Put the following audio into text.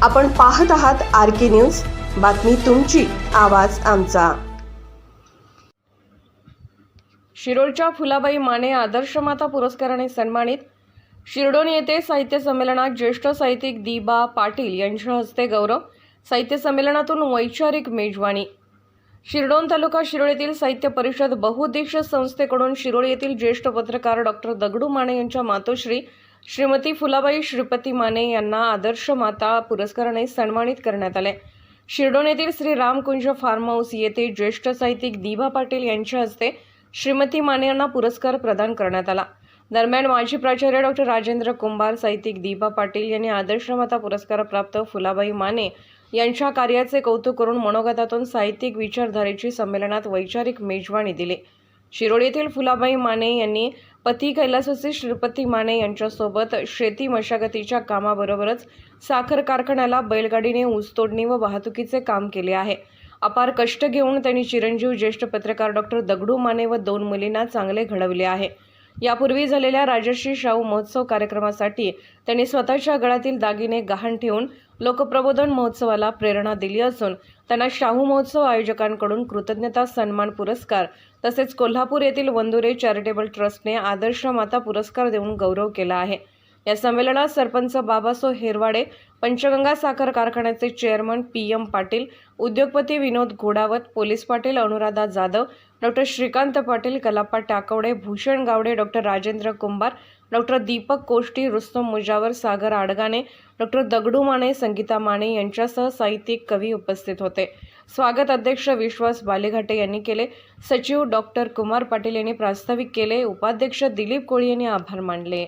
आपण पाहत आहात RK न्यूज, बातमी तुमची, आवाज आमचा। शिरोळच्या फुलाबाई माने आदर्श माता पुरस्काराने सन्मानित। शिरडोन येथे साहित्य संमेलनात ज्येष्ठ साहित्यिक दीबा पाटील यांच्या हस्ते गौरव। साहित्य संमेलनातून वैचारिक मेजवानी। शिरडोन तालुका शिरोळ येथील साहित्य परिषद बहुउद्देशीय संस्थेकडून शिरोळ येथील ज्येष्ठ पत्रकार डॉक्टर दगडू माने यांच्या मातोश्री श्रीमती फुलाबाई श्रीपती माने यांना आदर्श माता पुरस्काराने सन्मानित करण्यात आले। शिरडोन येथील श्री रामकुंज फार्म हाऊस येथे ज्येष्ठ साहित्यिक दीबा पाटील यांच्या हस्ते श्रीमती माने यांना पुरस्कार प्रदान करण्यात आला। दरम्यान माजी प्राचार्य डॉक्टर राजेंद्र कुंभार, साहित्यिक दीबा पाटील यांनी आदर्श माता पुरस्कार प्राप्त फुलाबाई माने यांच्या कार्याचे कौतुक करून मनोगतातून साहित्यिक विचारधारेची संमेलनात वैचारिक मेजवानी दिली। शिरोळ येथील फुलाबाई माने यांनी पती कैलासवासी श्रीपती माने यांच्यासोबत शेती मशागतीच्या कामाबरोबरच साखर कारखान्याला बैलगाडीने ऊसतोडणी व वाहतुकीचे काम केले आहे। अपार कष्ट घेऊन त्यांनी चिरंजीव ज्येष्ठ पत्रकार डॉक्टर दगडू माने व 2 मुलींना चांगले घडवले आहे। यापूर्वी झालेल्या राजश्री शाहू महोत्सव कार्यक्रमासाठी त्यांनी स्वतःच्या गळ्यातील दागिने गहाण ठेवून लोकप्रबोधन महोत्सवाला प्रेरणा दिली असून त्यांना शाहू महोत्सव आयोजकांकडून कृतज्ञता सन्मान पुरस्कार तसेच कोल्हापूर येथील वंदुरे चॅरिटेबल ट्रस्टने आदर्श माता पुरस्कार देऊन गौरव केला आहे। या संमेलनात सरपंच बाबासो हेरवाडे, पंचगंगा साखर कारखान्याचे चेअरमन PM पाटील, उद्योगपती Vinod Ghodawat, police Patil Anuradha Jadhav, doctor Shrikant Patil, Kalappa Takawade, Bhushan Gawade, doctor Rajendra Kumbhar, doctor Deepak Koshti, Rustam Mujawar, Sagar Adgane, doctor Dagdu Mane, Sangeeta Mane यांच्यासह साहित्यिक कवी उपस्थित होते। स्वागत अध्यक्ष विश्वास बालेघाटे यांनी केले। सचिव डॉक्टर कुमार पाटील यांनी प्रास्ताविक केले। उपाध्यक्ष दिलीप कोळी यांनी आभार मानले।